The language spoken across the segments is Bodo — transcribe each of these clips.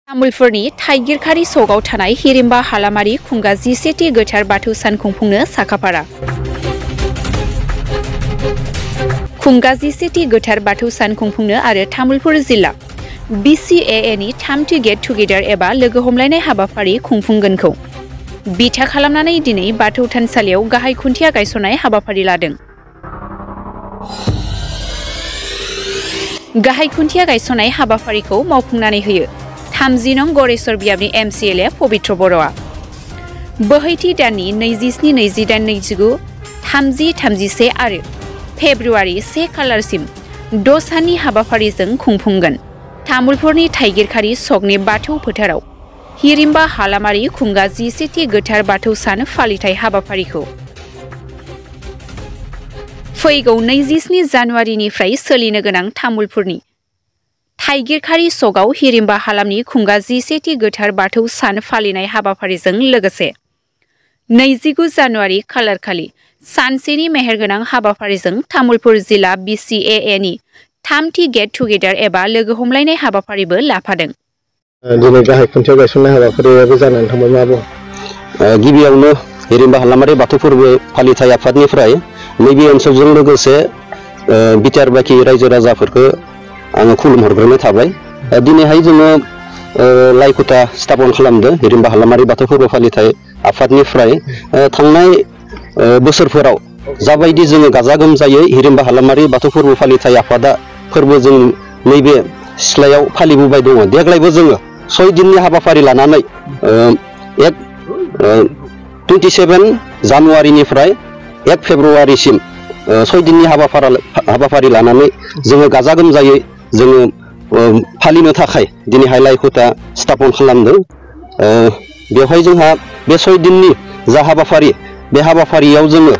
तामुलपुरनि थाइगिरखारि सकआव थानाय हिरिम्बा हालामारि खुंगा 11थि गोथार बाथौ सान खुंफुंनो साखाफारा। खुंगा 11थि गोथार बाथौ सान खुंफुंनो आरो तामुलपुर जिल्ला BCAA नि 3थि गेट टुगेदार एबा लोगो हमलायनाय हाबाफारि खुंफुंगोनखौ बिथा खालामनानै दिनै बाथौ थानसालियाव गाहाय खुन्थिया गायसननाय हाबाफारि लादों। गाहाय खुन्थिया गायसननाय हाबाफारिखौ मावफुंनानै होयो 30 नं गरेश्वर बियाबनि MCLA पबित्र बर'आ। बोहैथि दाननि 27, 28, 29, 30, 31 आरो फेब्रुवारि 1 खालारसिम 6 साननि हाबाफारिजों खुंफुंगोन। तामुलपुरनि थाइगिरखारि सकनि बाथौ फोथाराव हिरिम्बा हालामारि खुंगा 11थि गोथार बाथौ सान फालिथाय हाबाफारिखौ फैगौ 27 जानुवारिनिफ्राय सोलिनो गोनां तामुलपुरनि थाइगिरखारि सकआव हिरिम्बा हालामनि खुंगा 11थि गोथार बाथौ सान फालिनाय हाबाफारिजों लोगोसे 29 जानुवारि खालारखालि सानसेनि मेहेरगोनां हाबाफारिजों तामुलपुर जिल्ला BCAA नि 3थि गेट टुगेदार एबा लोगो हमलायनाय हाबाफारिबो लाफादों। दिनै गाहाय खुन्थिया गायसननाय हाबाफारियाबो जानानै थांबाय मा बुं? गिबियावनो हिरिम्बा हालामारि बाथौ फोरबो फालिथाय आफादनिफ्राय नैबे ओनसोलजों लोगोसे बिटिआर बाखि रायजो राजाफोरखौ आङो खुलुमहरग्रोनाय थाबाय। दिनैहाय जोङो लाइखुथा स्थापन खालामदों हिरिम्बा हालामारि बाथौ फोरबो फालिथाय आफादनिफ्राय थांनाय बोसोरफोराव जाबायदि जोङो गाजा गोमजायै हिरिम्बा हालामारि बाथौ फोरबो फालिथाय आफादा फोरबो जों नैबे सिथ्लायाव फालिबोबाय दङ। देग्लायबो जोङो 6 दिननि हाबाफारि लानानै 27 जानुवारिनिफ्राय 1 फेब्रुवारिसिम 6 दिननि हाबाफारि लानानै जोङो गाजा गोमजायै जोङो फालिनो थाखाय दिनैहाय लाइखुथा स्थापन खालामदों। बेवहाय जोंहा बे 6 दिननि जा हाबाफारि बे हाबाफारियाव जोङो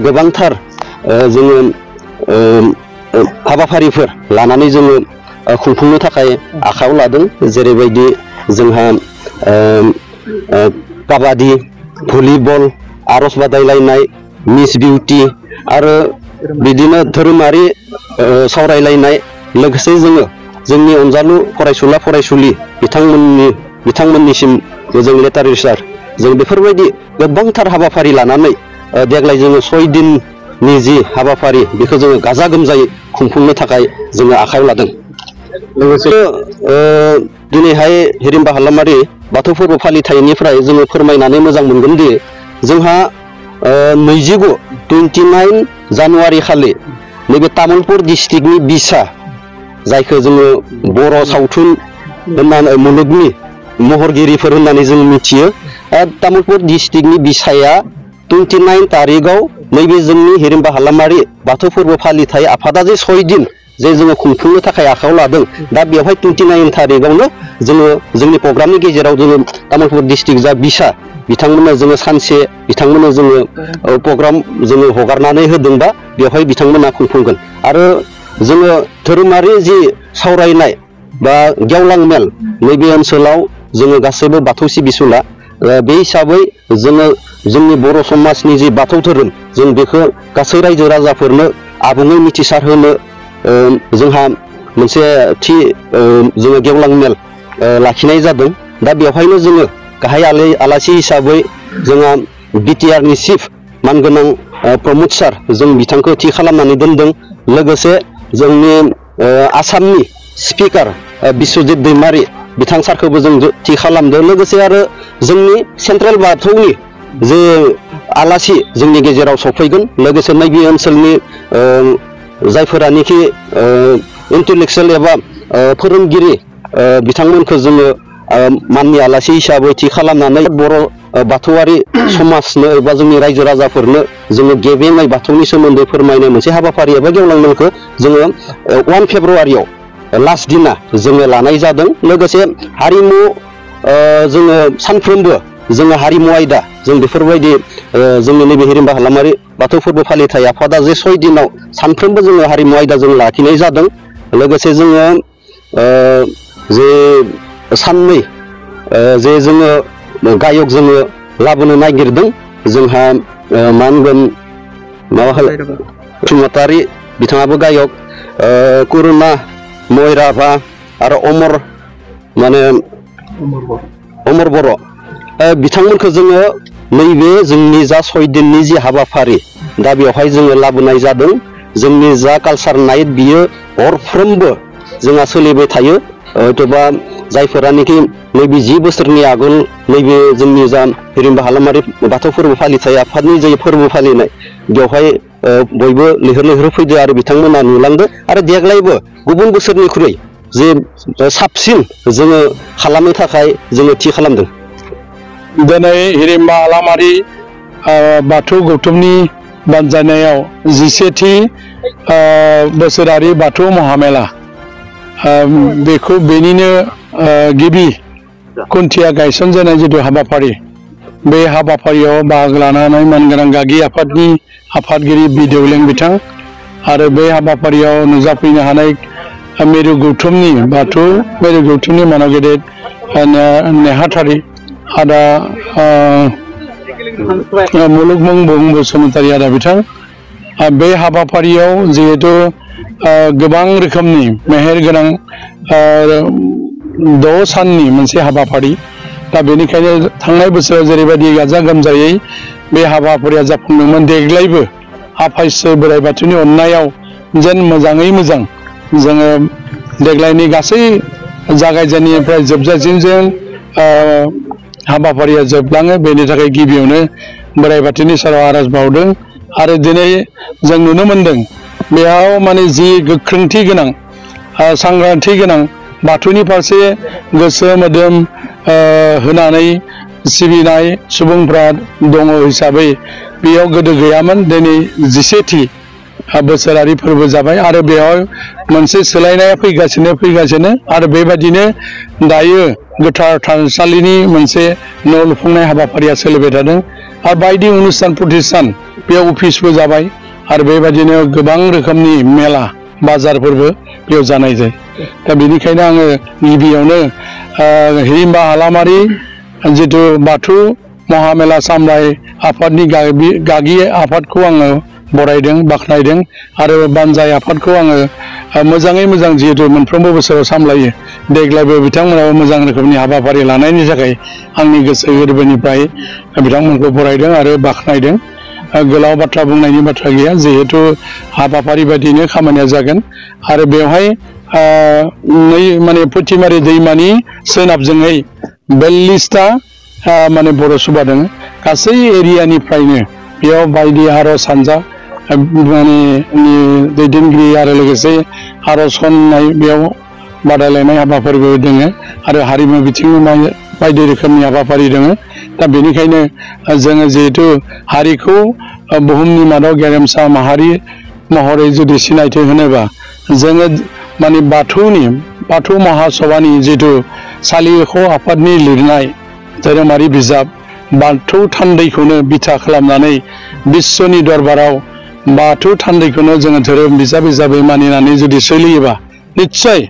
गोबांथार जोङो हाबाफारिफोर लानानै जोङो खुंफुंनो थाखाय आखायाव लादों। जेरैबायदि जोंहा काबादि, भलिबल, आरज बादायलायनाय, मिस बिउटि आरो बिदिनो धोरोमारि सावरायलायनाय, लोगोसे जोङो जोंनि अनजालु फरायसुला फरायसुलि बिथांमोननिसिम जों लेटार रिसार्च जों बेफोरबायदि गोबांथार हाबाफारि लानानै देग्लाय जोङो 6 दिननि जि हाबाफारि बेखौ जोङो गाजा गोमजायै खुंफुंनो थाखाय जोङो आखायाव लादों। लोगोसे दिनैहाय हिरिम्बा हालामारि बाथौ फोरबो फालिथायनिफ्राय जोङो फोरमायनानै मोजां मोनगोन दि जोंहा 29 जानुवारि खालि नैबे तामुलपुर डिस्ट्रिक्टनि बिसा जायखौ जोङो बर' सावथुन होननानै मुलुगनि महरगिरिफोर होननानै जों मिथियो। तामुलपुर डिस्ट्रिक्टनि बिसाया 29 तारिखआव नैबे जोंनि हिरिम्बा हालामारि बाथौ फोरबो फालिथाय आफादा जे 6 दिन जे जोङो खुंफुंनो थाखाय आखायाव लादों, दा बेवहाय 29 तारिखआवनो जोङो जोंनि प्रग्रामनि गेजेराव जोङो तामुलपुर डिस्ट्रिक्ट जा बिसा बिथांमोननो जोङो सानसे बिथांमोननो जोङो प्रग्राम जोङो हगारनानै होदोंबा बेवहाय बिथांमोना खुंफुंगोन। आरो जोङो धोरोमारि जि सावरायनाय बा गेवलां मेल नैबे ओनसोलाव जोङो गासैबो बाथौ सिबिसुला बे हिसाबै जोङो जोंनि बर' समाजनि जि बाथौ धोरोम जों बेखौ गासै रायजो राजाफोरनो आबुङै मिथिसार होनो जोंहा मोनसे थि जोङो गेवलां मेल लाखिनाय जादों। दा बेवहायनो जोङो गाहाय आलासि हिसाबै जोंहा बिटिआर नि चिफ मानगोनां प्रमद सार जों बिथांखौ थि खालामनानै दोनदों। लोगोसे जोंनि आसामनि स्पिकार बिस्वजित दैमारि बिथां सारखौबो जों थि खालामदों। लोगोसे आरो जोंनि सेन्ट्रेल बाथौनि जे आलासि जोंनि गेजेराव सफैगोन, लोगोसे नैबे ओनसोलनि जायफोरानोखि इन्टेलेक्सुयेल एबा फोरोंगिरि बिथांमोनखौ जोङो माननि आलासि हिसाबै थि खालामनानै बर' बाथौआरि समाजनो एबा जोंनि रायजो राजाफोरनो जोङो गेबेङै बाथौनि सोमोन्दै फोरमायनाय मोनसे हाबाफारि एबा गेवलां मेलखौ जोङो 1 फेब्रुवारियाव लास्ट दिना जोङो लानाय जादों। लोगोसे हारिमु जोङो सानफ्रोमबो जोङो हारिमु आयदा जों बेफोरबायदि जोंनि नैबे हिरिम्बा हालामारि बाथौ फोरबो फालिथाय आफादा जे 6 दिनाव सानफ्रोमबो जोङो हारिमु आयदा जों लाखिनाय जादों। लोगोसे जोङो जे साननै जे जोङो गायक जोङो लाबोनो नागिरदों। जोंहा मा होनगोन बसुमतारी बिथाङाबो गायक, करुणा, मयराभा आरो अमर माने अमर बर' बिथांमोनखौ जोङो नैबे जोंनि जा 6 दिननि जि हाबाफारि दा बेवहाय जोङो लाबोनाय जादों जोंनि जा कालचार नाइट बियो हरफ्रोमबो जोंहा सोलिबाय थायो हयतोबा जायफोरानोखि नैबे 10 बोसोरनि आगोल नैबे जोंनि जा हिरिम्बा हालामारि बाथौ फोरबो फालिथाय आफादनि जे फोरबो फालिनाय बेवहाय बयबो लैहोर लैहोर फैदो आरो बिथांमोना नुलांदो आरो देग्लायबो गुबुन बोसोरनिख्रुइ जे साबसिन जोङो खालामनो थाखाय जोङो थि खालामदों दिनै हिरिम्बा हालामारि बाथौ गौथुमनि बानजायनायाव 11थि बोसोरारि बाथौ महामेला बेखौ बेनिनो गिबि खुन्थिया गायसनजानाय जिथु हाबाफारि बे हाबाफारियाव बाहागो लानानै मानगोनां गागि आफादनि आफादगिरि बि देवलें बिथां आरो बे हाबाफारियाव नुजाफैनो हानाय मेरु गौथुमनि बाथौ मेरु गौथुमनि मानाव गेदेर नेहाथारि आदा मुलुगमुं बुहुम बसुमतारी आदा बिथां बे हाबाफारियाव जिहेतु गोबां रोखोमनि मेहेर गोनां 6 साननि मोनसे हाबाफारि दा बेनिखायनो थांनाय बोसोराव जेरैबायदि गाजा गोमजायै बे हाबाफारिया जाफुंदोंमोन देग्लायबो आफा इसोर बोराइ बाथौनि अननायाव जेन मोजाङै मोजां जोङो देग्लायनि गासै जागायजेननायनिफ्राय जोबजासिम जों हाबाफारिया जोबलाङो बेनि थाखाय गिबियावनो बोराइ बाथौनि सेराव आरज बावदों आरो दिनै जों नुनो मोनदों बेयाव माने जि गोख्रोंथि गोनां सांग्रांथि गोनां बाथौनि फारसे गोसो मोदोम होनानै सिबिनाय सुबुंफ्रा दङ हिसाबै बेयाव गोदो गैयामोन दिनै 11थि बोसोरारि फोरबो जाबाय आरो बेयाव मोनसे सोलायनाया फैगासिनो आरो बेबायदिनो दायो गोथार थानसालिनि मोनसे न' लुफुंनाय हाबाफारिया सोलिबाय थादों आरो बायदि अनुष्ठान प्रतिष्ठान बेयाव अफिसबो जाबाय आरो बेबायदिनो गोबां रोखोमनि मेला बाजारफोरबो बेयाव जानाय जायो दा बेनिखायनो आङो गिबियावनो हिरिम्बा हालामारि जिथु बाथौ महामेला सामलाय आफादनि गागि आफादखौ आङो बरायदों बाख्नायदों आरो बानजाय आफादखौ आङो मोजाङै मोजां जिहेतु मोनफ्रोमबो बोसोराव सामलायो देग्लायबो बिथांमोनाबो मोजां रोखोमनि हाबाफारि लानायनि थाखाय आंनि गोसो गोरबोनिफ्राय बिथांमोनखौ बरायदों आरो बाख्नायदों गोलाव बाथ्रा बुंनायनि बाथ्रा गैया जिहेतु हाबाफारि बायदिनो खामानिया जागोन आरो बेवहाय माने फुथिमारि दैमानि सोनाबजोंहाय 42टा माने बर' सुबा दङ गासै एरियानिफ्रायनो बेयाव बायदि आरज हानजा माने दैदेनगिरि आरो लोगोसे आरज खननाय बेयाव बादायलायनाय हाबाफारिबो दङ आरो हारिमु बिथिंनि बायदि रोखोमनि हाबाफारि दङ दा बेनिखायनो जोङो जिहेतु हारिखौ बुहुमनि मादाव गेरेमसा माहारि महरै जुदि सिनायथि होनोबा जोङो माने बाथौ महासभानि जिथु सालिख' आफादनि लिरनाय धोरोमारि बिजाब बाथौ थान्दैखौनो बिथा खालामनानै बिश्वनि दरबाराव बाथौ थान्दैखौनो जोङो धोरोम बिजाब हिसाबै मानिनानै जुदि सोलियोबा निस्सय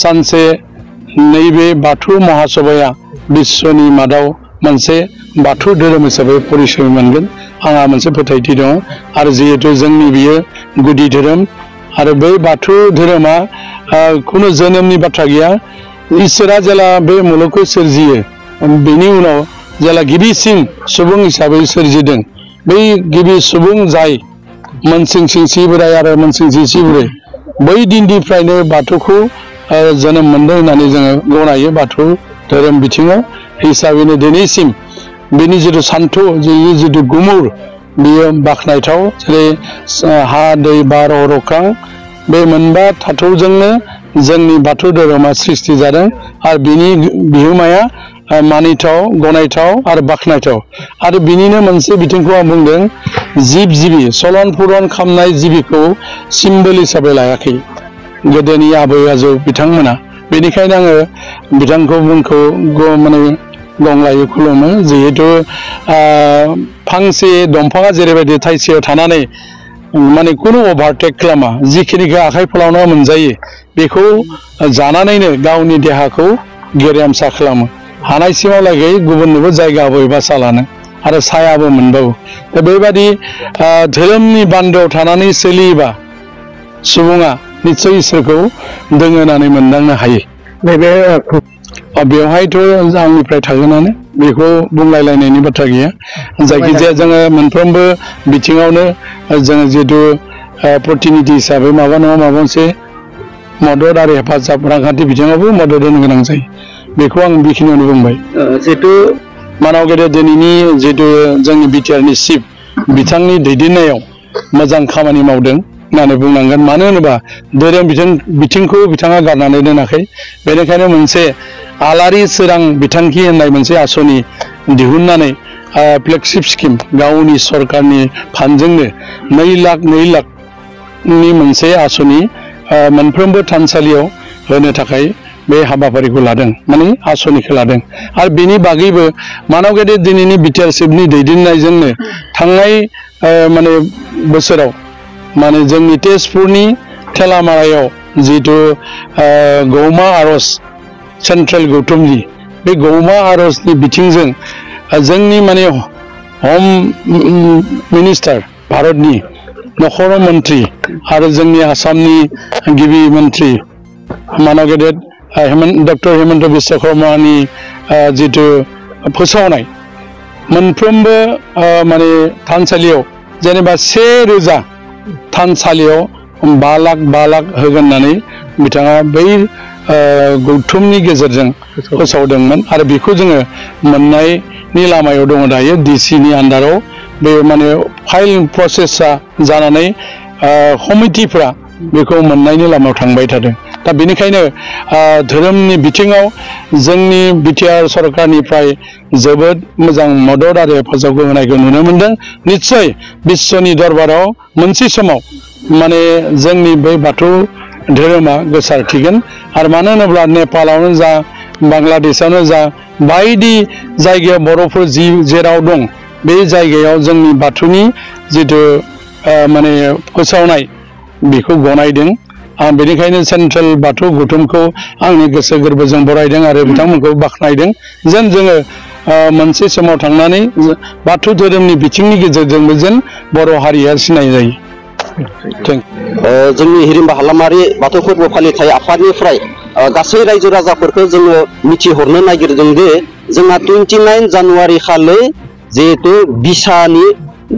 सानसे नैबे बाथौ महासभाया बिश्वनि मादाव मोनसे बाथौ धोरोम हिसाबै परिचय मोनगोन आंहा मोनसे फोथायथि दङ आरो जिहेतु जोंनि बियो गुदि धोरोम आरो बै बाथौ धोरोमा खुनु जोनोमनि बाथ्रा गैया इसोरा जेला बे मुलुगखौ सोरजियो बेनि उनाव जेला गिबिसिन सुबुं हिसाबै सोरजिदों बै गिबि सुबुं जाय मोनसिं सि बोराइ आरो मोनसिं सि बुरै बै दिननिफ्रायनो बाथौखौ जोनोम मोनदों होननानै जोङो गनायो बाथौ धोरोम बिथिङाव हिसाबैनो दिनैसिम बेनि जिथु सान्थौ जिथु गुमुर बेयो बाख्नायथाव जेरै हा दै बार अख्रां बे मोनबा थाथौजोंनो जोंनि बाथौ धोरोमा सृष्टि जादों आरो बिनि बिहोमाया मानिथाव गनायथाव आरो बाख्नायथाव आरो बिनिनो मोनसे बिथिंखौ आं बुंदों जिब जिबि सलन पुरन खालामनाय जिबिखौ सिम्बल हिसाबै लायाखै गोदोनि आबै आजौ बिथांमोना बेनिखायनो आङो बिथांखौ मुंखौ माने गंलायै खुलुमो जिहेतु फांसे दंफाङा जेरैबायदि थाइसेयाव थानानै माने खुनु अभारटेक खालामा जिखिनिखौ आखाइ फोलावना मोनजायो बेखौ जानानैनो गावनि देहाखौ गेरेमसा खालामो हानायसिमावलागै गुबुननोबो जायगा बबेबा सालानो आरो सायाबो मोनबावो दा बेबायदि धोरोमनि बान्दोआव थानानै सोलियोबा सुबुङा निस्सय इसोरखौ दों होननानै मोनदांनो हायो नैबे बेवहायथ' आंनिफ्राय थागोनानो बेखौ बुंलायलायनायनि बाथ्रा गैया जायखिजाया जोङो मोनफ्रोमबो बिथिङावनो जोङो जिहेतु प्रतिनिधि हिसाबै माबा नङा माबा मोनसे मदद आरो हेफाजाब रांखान्थि बिथिङावबो मदद होनो गोनां जायो बेखौ आं बेखिनियावनो बुंबाय जिहेतु मानाव गेदेर दिनैनि जिहेतु जोंनि बिटिआरनि चिफ बिथांनि दैदेननायाव मोजां खामानि मावदों होननानै बुंनांगोन मानो होनोबा धोरोम बिथिंखौ बिथाङा गारनानै दोनाखै बेनिखायनो मोनसे आलारि सोरां बिथांखि होननाय मोनसे आसनि दिहुननानै फ्लेगशिप स्किम गावनि सरकारनि फान्डजोंनो 2 लाखनि मोनसे आसनि मोनफ्रोमबो थानसालियाव होनो थाखाय बे हाबाफारिखौ लादों माने आसनिखौ लादों आरो बेनि बागैबो मानाव गेदेर दिनैनि बिटिआर चिफनि दैदेननायजोंनो थांनाय माने बोसोराव माने जोंनि तेजपुरनि थेलामारायाव जितु गौमा आरज सेन्ट्रेल गौथुमजि बे गौमा आरजनि बिथिंजों जोंनि माने होम मिनिस्टार भारतनि नखर मन्त्रि आरो जोंनि आसामनि गिबि मन्त्रि मानाव गेदेर डक्टर हेमन्त बिश्व शर्मानि जितु फोसावनाय मोनफ्रोमबो माने थानसालियाव जेनेबा 1000 थानसालियाव 5 लाख होगोन होननानै बिथाङा बै गौथुमनि गेजेरजों फोसावदोंमोन आरो बेखौ जोङो मोननायनि लामायाव दङ दायो डिसिनि आन्डाराव बे माने फाइल प्रसेसा जानानै कमिटिफ्रा बेखौ मोननायनि लामायाव थांबाय थादों दा बेनिखायनो धोरोमनि बिथिङाव जोंनि बिटिआर सरकारनिफ्राय जोबोद मोजां मदद आरो हेफाजाब होनायखौ नुनो मोनदों निश्चय बिश्वनि दरबाराव मोनसे समाव माने जोंनि बे बाथौ धोरोमा गोसारथिगोन आरो मानो होनोब्ला नेपालावनो जा बांलादेशआवनो जा बायदि जायगायाव बर'फोर जेराव दं बे जायगायाव जोंनि बाथौनि जितु माने फोसावनाय बेखौ गनायदों आं बेनिखायनो सेन्ट्रेल बाथौ गौथुमखौ आंनि गोसो गोरबोजों बरायदों आरो बिथांमोनखौ बाख्नायदों जेन जोङो मोनसे समाव थांनानै बाथौ धोरोमनि बिथिंनि गेजेरजोंबो जेन बर' हारिया सिनाय जायो जोंनि हिरिम्बा हालामारि बाथौ फोरबो फालिथाय आफादनिफ्राय गासै रायजो राजाफोरखौ जोङो मिथिहरनो नागिरदों दि जोंहा 29 जानुवारि खालि जिहेतु बिसानि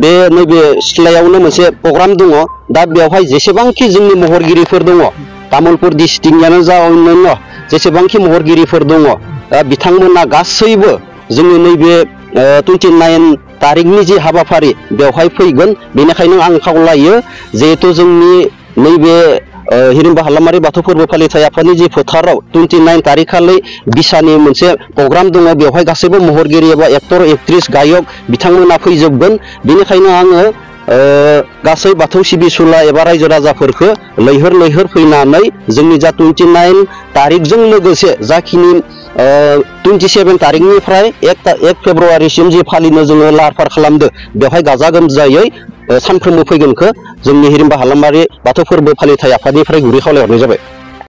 बे नैबे सिथ्लायावनो मोनसे प्रग्राम दङ दा बेवहाय जेसेबांखि जोंनि महरगिरिफोर दङ तामुलपुर डिस्ट्रिक्टनियानो जा अन्यान्य जेसेबांखि महरगिरिफोर दङ बिथांमोना गासैबो जोंनि नैबे 29 तारिखनि जि हाबाफारि बेवहाय फैगोन बेनिखायनो आं खावलायो जिहेतु जोंनि नैबे हिरिम्बा हालामारि बाथौ फोरबो फालिथाय आफादनि जि फोथाराव 29 तारिख खालि बिसानि मोनसे प्रग्राम दङ बेवहाय गासैबो महरगिरि एबा एक्टर एक्ट्रिस गायक बिथांमोना फैजोबगोन बेनिखायनो आङो गासै बाथौ सिबिसुला एबा रायजो राजाफोरखौ लैहोर फैनानै जोंनि जा 29 तारिखजों लोगोसे जाखिनि 27 तारिखनिफ्राय 1 फेब्रुवारिसिम जि फालिनो जोङो लाहार फाहार खालामदो बेवहाय गाजा गोमजायै सानफ्रोमबो फैगोनखौ जोंनि हिरिम्बा हालामारि बाथौ फोरबो फालिथाय आफादनिफ्राय गुरै खावलायहरनाय जाबाय।